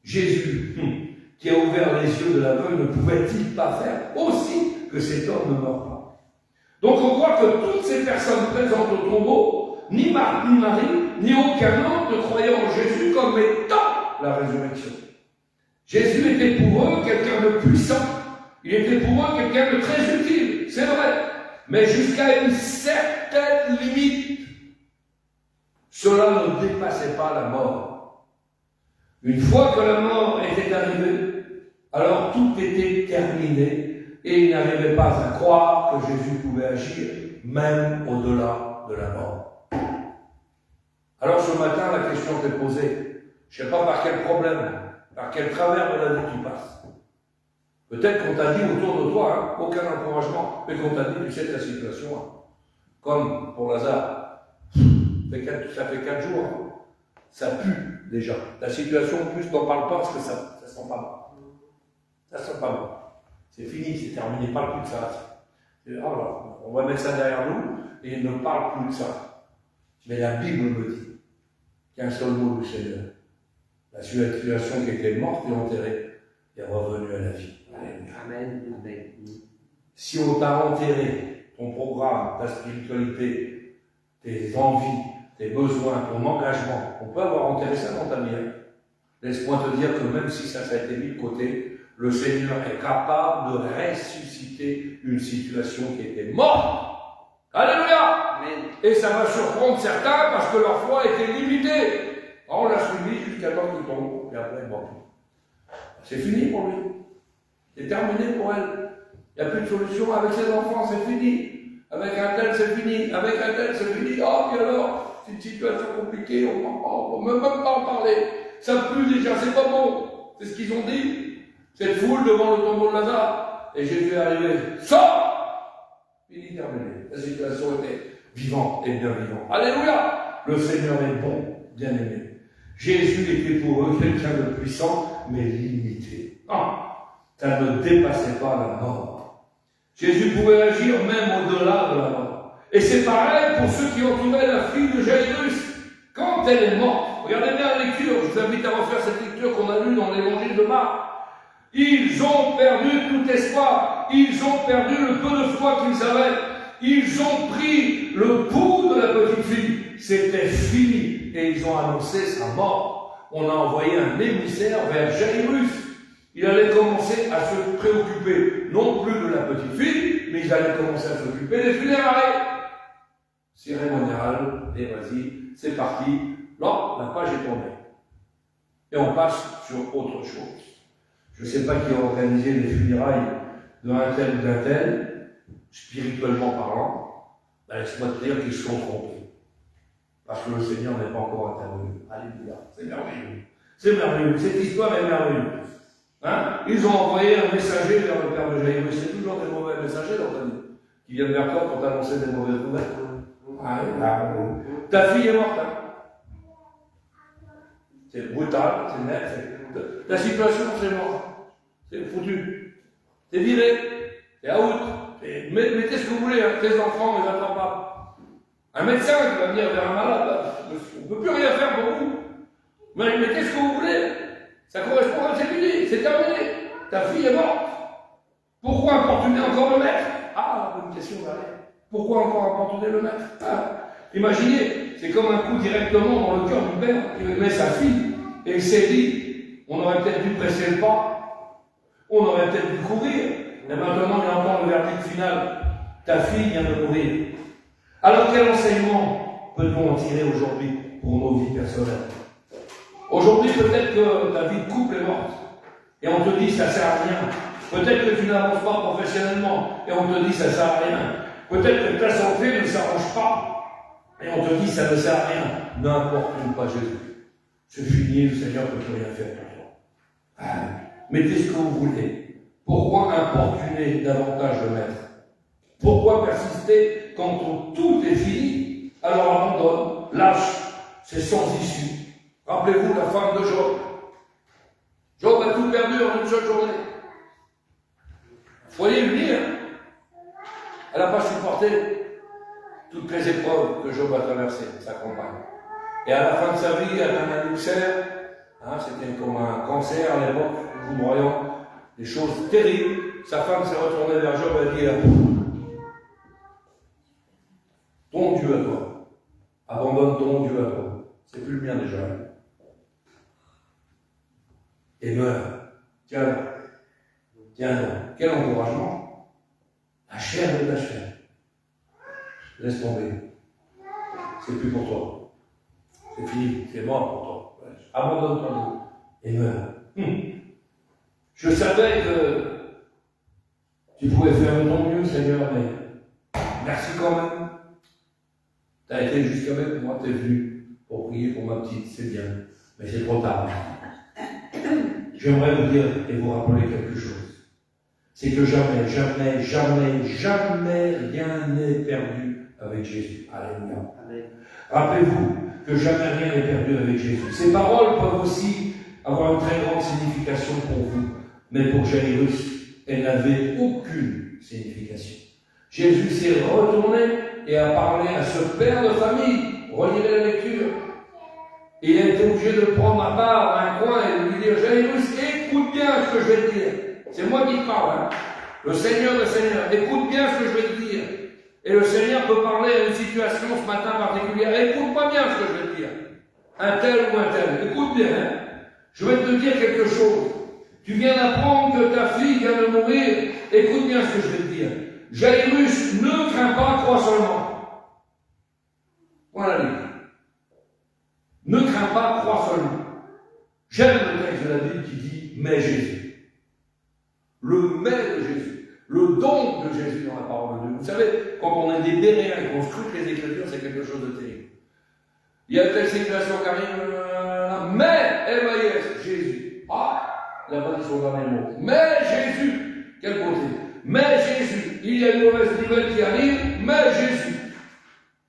Jésus, qui a ouvert les yeux de l'aveugle, ne pouvait-il pas faire aussi que cet homme ne meure pas? Donc on voit que toutes ces personnes présentes au tombeau, ni Marthe, ni Marie, ni aucun autre ne croyait en Jésus comme étant la résurrection. Jésus était pour eux quelqu'un de puissant. Il était pour eux quelqu'un de très utile, c'est vrai. Mais jusqu'à une certaine limite, cela ne dépassait pas la mort. Une fois que la mort était arrivée, alors tout était terminé et il n'arrivait pas à croire que Jésus pouvait agir, même au-delà de la mort. Alors ce matin, la question t'est posée. Je ne sais pas par quel problème, par quel travers de la vie tu passes. Peut-être qu'on t'a dit autour de toi, aucun encouragement, mais qu'on t'a dit, tu sais, ta situation, comme pour Lazare, ça fait 4 jours, ça pue déjà. La situation, en plus, n'en parle pas parce que ça sent pas bon. Ça sent pas bon. C'est fini, c'est terminé, parle plus de ça. Alors, on va mettre ça derrière nous et il ne parle plus de ça. Mais la Bible me dit qu'un seul mot du Seigneur. La situation qui était morte et enterrée est revenue à la vie. Amen. Si on t'a enterré ton programme, ta spiritualité, tes envies, tes besoins, ton engagement, on peut avoir enterré ça dans ta vie. Laisse-moi te dire que même si ça a été mis de côté, le Seigneur est capable de ressusciter une situation qui était morte. Alléluia! Amen. Et ça va surprendre certains parce que leur foi était limitée. On l'a suivi jusqu'à temps qu'il tombe. puis après, bon, c'est fini pour lui. C'est terminé pour elle. Il n'y a plus de solution. Avec ses enfants, c'est fini. Avec un tel, c'est fini. Avec un tel, c'est fini. Oh, puis alors, c'est une situation compliquée, on ne peut même pas en parler. Ça pue déjà, c'est pas bon. C'est ce qu'ils ont dit. Cette foule devant le tombeau de Lazare. Et Jésus est arrivé. Sors! Fini, terminé. La situation était vivante et bien vivante. Alléluia! Le Seigneur est bon, bien aimé. Jésus était pour eux quelqu'un de puissant, mais limité. Non, ça ne dépassait pas la mort. Jésus pouvait agir même au-delà de la mort. Et c'est pareil pour ceux qui entouraient la fille de Jairus. Quand elle est morte, regardez bien la lecture, je vous invite à refaire cette lecture qu'on a lue dans l'évangile de Marc. Ils ont perdu tout espoir. Ils ont perdu le peu de foi qu'ils avaient. Ils ont pris le pouls de la petite fille. C'était fini. Et ils ont annoncé sa mort. On a envoyé un émissaire vers Jairus. Il allait commencer à se préoccuper, non plus de la petite fille, mais il allait commencer à s'occuper des funérailles. Cérémonial, et vas-y, c'est parti. Là, la page est tournée. Et on passe sur autre chose. Je ne sais pas qui a organisé les funérailles d'un tel ou d'un tel, spirituellement parlant. Ben, laisse-moi te dire qu'ils se sont trompés. Parce que le Seigneur n'est pas encore intervenu. Alléluia. C'est merveilleux. C'est merveilleux. Cette histoire est merveilleuse. Hein? Ils ont envoyé un messager vers le père de Jairus. C'est toujours des mauvais messagers dans ta vie, qui viennent vers toi pour t'annoncer des mauvaises nouvelles. Ta fille est morte. Hein? C'est brutal, c'est net. Ta situation, c'est mort. C'est foutu. C'est viré. C'est out. Mettez ce que vous voulez, hein. Tes enfants, on les attend pas. Un médecin qui va venir vers un malade, on ne peut plus rien faire pour vous. Mais mettez ce que vous voulez. Ça correspond à ce qu'il dit, c'est terminé. Ta fille est morte. Pourquoi importuner encore le maître? Ah, bonne question, Valérie. Pourquoi encore importuner le maître? Imaginez, c'est comme un coup directement dans le cœur du père qui met sa fille et il s'est dit, on aurait peut-être dû presser le pas, on aurait peut-être dû courir, et maintenant il entend le verdict final, ta fille vient de mourir. Alors quel enseignement peut-on en tirer aujourd'hui pour nos vies personnelles? Aujourd'hui, peut-être que ta vie de couple est morte, et on te dit ça sert à rien. Peut-être que tu n'avances pas professionnellement, et on te dit ça sert à rien. Peut-être que ta santé ne s'arrange pas, et on te dit ça ne sert à rien. N'importe pas Jésus. C'est fini, le Seigneur ne peut plus rien faire pour toi. Mettez ce que vous voulez. Pourquoi importuner davantage le maître? Pourquoi persister quand tout est fini? Alors abandonne, lâche, c'est sans issue. Rappelez-vous la femme de Job. Job a tout perdu en une seule journée. Vous voyez venir. Elle n'a pas supporté toutes les épreuves que Job a traversées, sa compagne. Et à la fin de sa vie, elle a un ulcère. C'était comme un cancer à l'époque, nous voyons des choses terribles. Sa femme s'est retournée vers Job et a dit ton Dieu à toi. Abandonne ton Dieu à toi. C'est plus le mien déjà. Et meurt. Tiens, quel encouragement. La chair de ta chair. Laisse tomber. C'est plus pour toi. C'est fini, c'est mort pour toi. Abandonne ton Dieu. Et meurt. Je savais que tu pouvais faire de ton mieux, Seigneur, mais merci quand même. Tu as été jusqu'avec moi, tu es venu pour prier pour ma petite, c'est bien. Mais c'est trop tard. J'aimerais vous dire et vous rappeler quelque chose. C'est que jamais rien n'est perdu avec Jésus. Alléluia. Rappelez-vous que jamais rien n'est perdu avec Jésus. Ces paroles peuvent aussi avoir une très grande signification pour vous. Mais pour Jairus, elles n'avaient aucune signification. Jésus s'est retourné et a parlé à ce père de famille. Relirez la lecture. Et il a été obligé de prendre à part un coin et de lui dire, Jairus, écoute bien ce que je vais te dire. C'est moi qui te parle. Le Seigneur, écoute bien ce que je vais te dire. Et le Seigneur peut parler à une situation ce matin particulière. Écoute-moi bien ce que je vais te dire. Un tel ou un tel. Écoute bien. Je vais te dire quelque chose. Tu viens d'apprendre que ta fille vient de mourir. Écoute bien ce que je vais te dire. Jairus, ne crains pas, crois seulement. Voilà lui. Ne crains pas, crois seulement. J'aime le Jésus. Le mais de Jésus. Le don de Jésus dans la parole de Dieu. Vous savez, quand on est des béréens et qu'on scrute les Écritures, c'est quelque chose de terrible. Il y a telle situation qui arrive, mais M-A-I-S, Jésus. Ah, la malédiction dans les mots. Mais Jésus, quelle beauté. Mais Jésus, il y a une mauvaise nouvelle qui arrive, mais Jésus.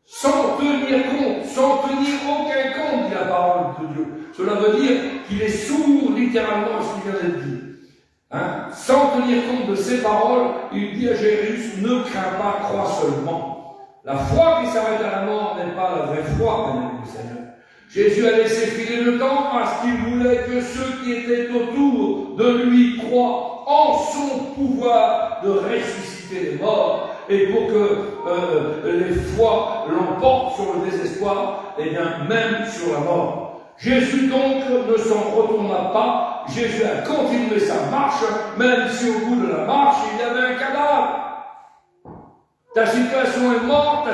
Sans tenir compte, sans tenir aucun compte, dit la parole de Dieu. Cela veut dire qu'il est sourd littéralement à ce qui vient d'être dit. Hein? Sans tenir compte de ses paroles, il dit à Jairus, ne crains pas, crois seulement. La foi qui s'arrête à la mort n'est pas la vraie foi, bien-aimé du Seigneur. Jésus a laissé filer le temps parce qu'il voulait que ceux qui étaient autour de lui croient en son pouvoir de ressusciter les morts. Et pour que les foi l'emportent sur le désespoir, et bien même sur la mort. Jésus donc ne s'en retourna pas. Jésus a continué sa marche, même si au bout de la marche, il y avait un cadavre. Ta situation est morte,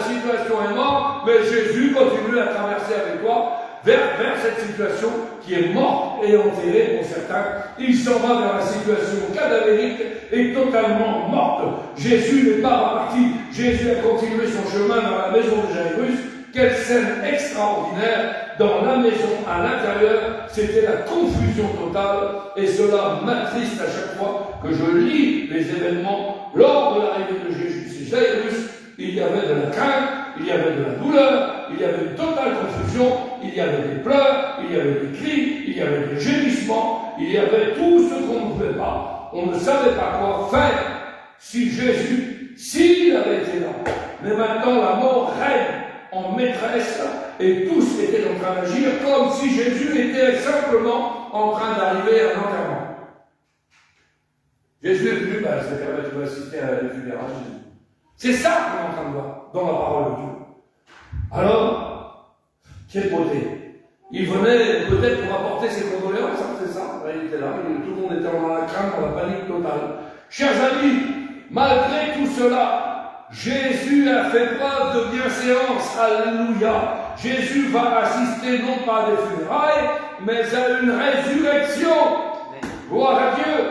mais Jésus continue à traverser avec toi vers cette situation qui est morte et enterrée pour certains. Il s'en va vers la situation cadavérique et totalement morte. Jésus n'est pas reparti. Jésus a continué son chemin dans la maison de Jairus. Quelle scène extraordinaire! Dans la maison, à l'intérieur, c'était la confusion totale, et cela m'attriste à chaque fois que je lis les événements. Lors de l'arrivée de Jésus chez Jairus, il y avait de la crainte, il y avait de la douleur, il y avait une totale confusion, il y avait des pleurs, il y avait des cris, il y avait des gémissements, il y avait tout ce qu'on ne pouvait pas. On ne savait pas quoi faire si Jésus, s'il avait été là. Mais maintenant, la mort règne en maîtresse, et tous étaient en train d'agir comme si Jésus était simplement en train d'arriver à l'enterrement. Jésus est venu, c'est-à-dire tu vas assister à la funérailles de Jésus. C'est ça qu'on est en train de voir dans la parole de Dieu. Alors, quelle beauté. Il venait peut-être pour apporter ses condoléances, c'est ça, il était là, tout le monde était dans la crainte, dans la panique totale. Chers amis, malgré tout cela, Jésus a fait preuve de bienséance. Alléluia. Jésus va assister non pas à des funérailles, mais à une résurrection. Gloire à Dieu.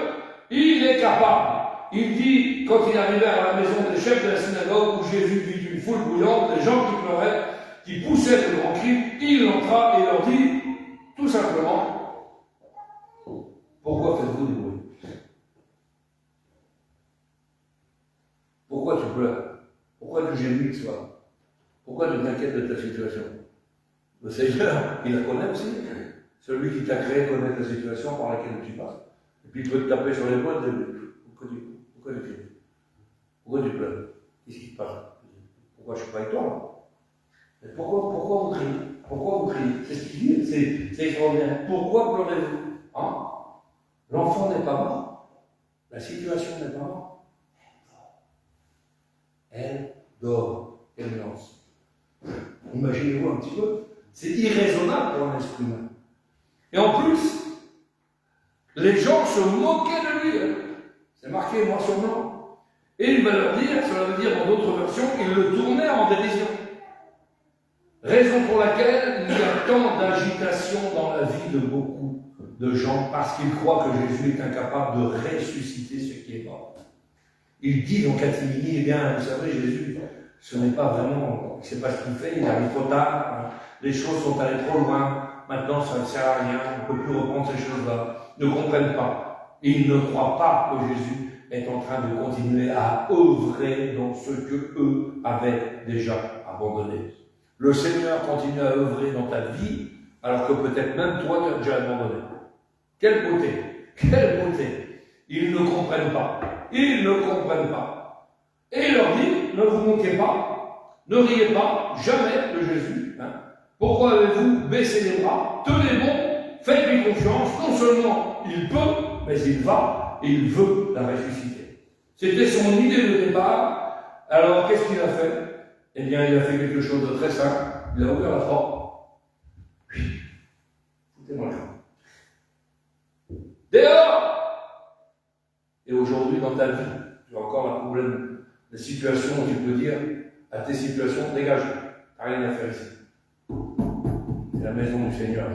Il est capable. Il dit, quand il arrivait à la maison des chefs de la synagogue, où Jésus vit une foule bouillante, des gens qui pleuraient, qui poussaient de grands cris, il entra et leur dit, tout simplement, pourquoi faites-vous du bruit? Pourquoi tu pleures? Pourquoi tu gémis ce soir? Pourquoi tu t'inquiètes de ta situation? Le Seigneur, il la connaît aussi. Celui qui t'a créé connaît ta situation par laquelle tu passes. Et puis il peut te taper sur l'épaule et dire, pourquoi tu cries? Pourquoi tu pleures? Qu'est-ce qui te passe? Pourquoi je ne suis pas avec toi? Pourquoi vous criez? Pourquoi vous criez? C'est ce qu'il dit, c'est extraordinaire. Pourquoi pleurez-vous? Hein? L'enfant n'est pas mort. La situation n'est pas morte. Elle dort. Quelle nuance. Imaginez-vous un petit peu. C'est irraisonnable pour un esprit humain. Et en plus, les gens se moquaient de lui. C'est marqué noir sur blanc. Et il va leur dire, cela veut dire dans d'autres versions, il le tournait en dérision. Raison pour laquelle il y a tant d'agitation dans la vie de beaucoup de gens, parce qu'ils croient que Jésus est incapable de ressusciter ce qui est mort. Il dit dans Catimini, eh bien, vous savez, Jésus, ce n'est pas vraiment, il ne sait pas ce qu'il fait, il arrive trop tard, les choses sont allées trop loin, maintenant ça ne sert à rien, on ne peut plus reprendre ces choses-là. Ils ne comprennent pas. Ils ne croient pas que Jésus est en train de continuer à œuvrer dans ce que eux avaient déjà abandonné. Le Seigneur continue à œuvrer dans ta vie, alors que peut-être même toi tu as déjà abandonné. Quelle beauté! Quelle beauté! Ils ne comprennent pas. Ils ne comprennent pas. Et il leur dit, ne vous moquez pas, ne riez pas, jamais de Jésus. Hein. Pourquoi avez-vous baissé les bras? Tenez bon, faites-lui confiance. Non seulement il peut, mais il va et il veut la ressusciter. C'était son idée de départ. Alors qu'est-ce qu'il a fait? Eh bien, il a fait quelque chose de très simple. Il a ouvert la porte. Foutez-moi le camp. Dehors! Et aujourd'hui, dans ta vie, tu as encore un problème, des situations où tu peux dire à tes situations, dégage, tu n'as rien à faire ici. C'est la maison du Seigneur.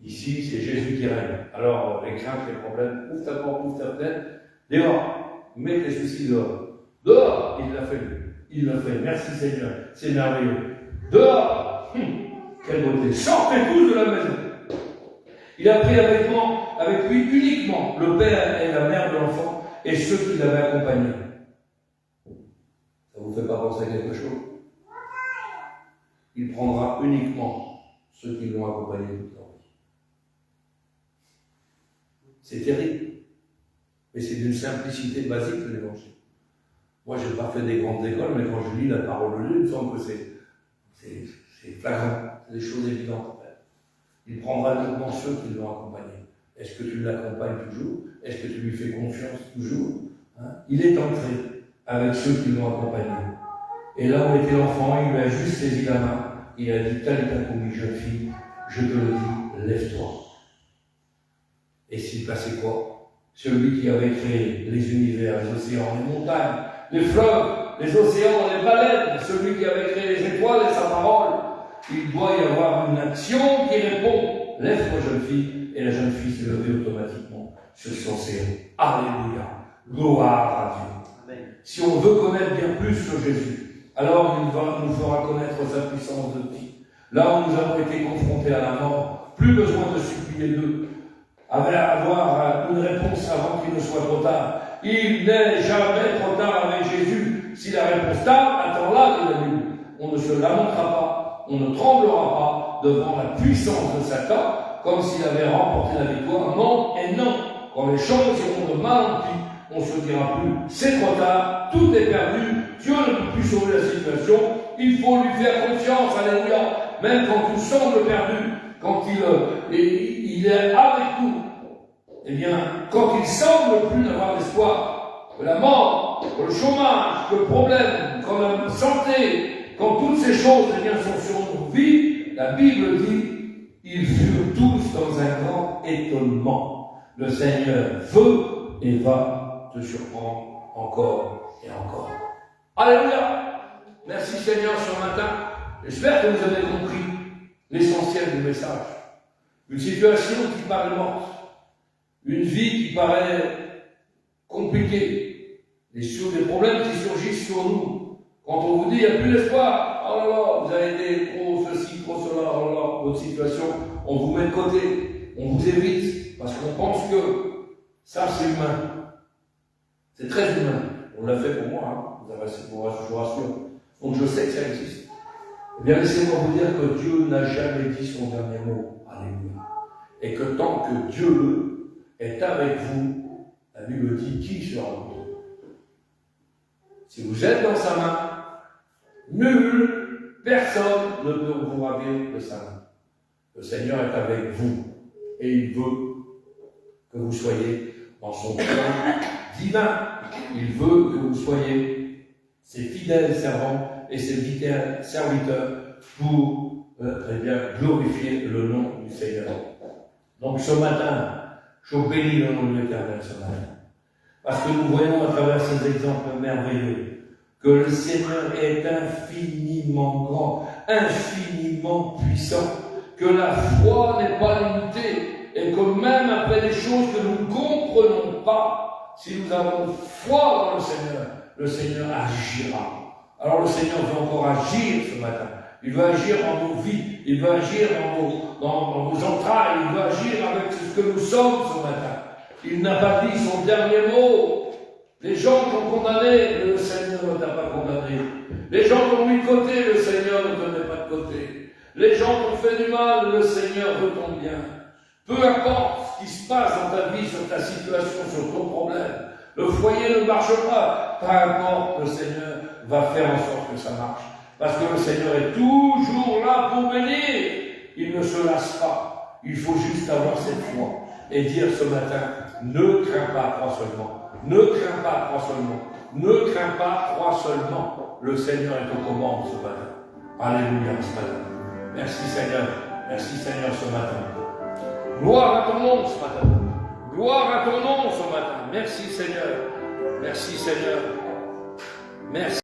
Ici, c'est Jésus qui règne. Alors, les craintes, les problèmes, ouvre ta porte, ouvre ta fenêtre, dehors, mets tes soucis dehors. Dehors, il l'a fait. Il l'a fait. Merci Seigneur, c'est merveilleux. Dehors, quelle beauté. Sortez tous de la maison. Il a pris avec lui uniquement le père et la mère de l'enfant et ceux qui l'avaient accompagné. Ça vous fait pas penser à quelque chose? Il prendra uniquement ceux qui l'ont accompagné toute leur vie. C'est terrible. Mais c'est d'une simplicité basique de l'évangile. Moi, je n'ai pas fait des grandes écoles, mais quand je lis la parole de Dieu, il me semble que c'est flagrant. C'est des choses évidentes en fait. Il prendra uniquement ceux qui l'ont accompagné. Est-ce que tu l'accompagnes toujours? Est-ce que tu lui fais confiance toujours? Il est entré avec ceux qui l'ont accompagné. Et là où était l'enfant, il lui a juste saisi la main. Il a dit, Talita Koumi, jeune fille, je te le dis, lève-toi. Et s'il passait quoi? Celui qui avait créé les univers, les océans, les montagnes, les fleuves, les océans, les baleines, celui qui avait créé les étoiles et sa parole, il doit y avoir une action qui répond. Lève-toi, jeune fille, et la jeune fille s'est levée automatiquement sur son séant. Alléluia. Gloire à Dieu. Amen. Si on veut connaître bien plus sur Jésus, alors il nous fera connaître sa puissance de vie. Là où nous avons été confrontés à la mort, plus besoin de supplier d'eux, avoir une réponse avant qu'il ne soit trop tard. Il n'est jamais trop tard avec Jésus. Si la réponse tarde, attends-la, dit la Bible. On ne se lamentera pas, on ne tremblera pas devant la puissance de Satan, comme s'il avait remporté la victoire. Non et non. Quand les choses iront de mal en pis, on se dira plus, c'est trop tard, tout est perdu, Dieu ne peut plus sauver la situation, il faut lui faire confiance, alléluia, même quand tout semble perdu, quand il est avec nous. Eh bien, quand il semble plus n'avoir d'espoir, que la mort, que le chômage, que le problème, que la santé, quand toutes ces choses eh bien, sont sur nos vies, la Bible dit, ils furent tous dans un grand étonnement. Le Seigneur veut et va te surprendre encore et encore. Alléluia! Merci Seigneur ce matin. J'espère que vous avez compris l'essentiel du message. Une situation qui paraît morte. Une vie qui paraît compliquée. Des problèmes qui surgissent sur nous. Quand on vous dit, il n'y a plus d'espoir. Oh là là, vous avez été trop ceci, trop cela, oh là là, votre situation, on vous met de côté. On vous évite. Parce qu'on pense que ça, c'est humain. C'est très humain. On l'a fait pour moi, hein. Je vous rassure. Donc je sais que ça existe. Eh bien, laissez-moi vous dire que Dieu n'a jamais dit son dernier mot. Alléluia. Et que tant que Dieu est avec vous, la Bible dit qui sera contre vous. Si vous êtes dans sa main, personne ne peut vous ravir de sa main. Le Seigneur est avec vous et il veut que vous soyez dans son plan divin. Il veut que vous soyez ses fidèles servants et ses fidèles serviteurs pour glorifier le nom du Seigneur. Donc ce matin, je bénis le nom de l'Éternel ce matin. Parce que nous voyons à travers ces exemples merveilleux que le Seigneur est infiniment grand, infiniment puissant, que la foi n'est pas limitée et que même après des choses que nous ne comprenons pas, si nous avons foi dans le Seigneur agira. Alors le Seigneur veut encore agir ce matin. Il veut agir dans nos vies, il veut agir dans vos entrailles, il veut agir avec ce que nous sommes ce matin. Il n'a pas dit son dernier mot. Les gens t'ont condamné, le Seigneur ne t'a pas condamné. Les gens t'ont mis de côté, le Seigneur ne te met pas de côté. Les gens t'ont fait du mal, le Seigneur veut ton bien. Peu importe ce qui se passe dans ta vie, sur ta situation, sur ton problème, le foyer ne marche pas, peu importe, le Seigneur va faire en sorte que ça marche. Parce que le Seigneur est toujours là pour bénir. Il ne se lasse pas. Il faut juste avoir cette foi et dire ce matin, ne crains pas, crois seulement. Ne crains pas, crois seulement. Ne crains pas, crois seulement. Le Seigneur est aux commandes ce matin. Alléluia ce matin. Merci Seigneur. Merci Seigneur ce matin. Gloire à ton nom ce matin. Gloire à ton nom ce matin. Merci Seigneur. Merci Seigneur. Merci.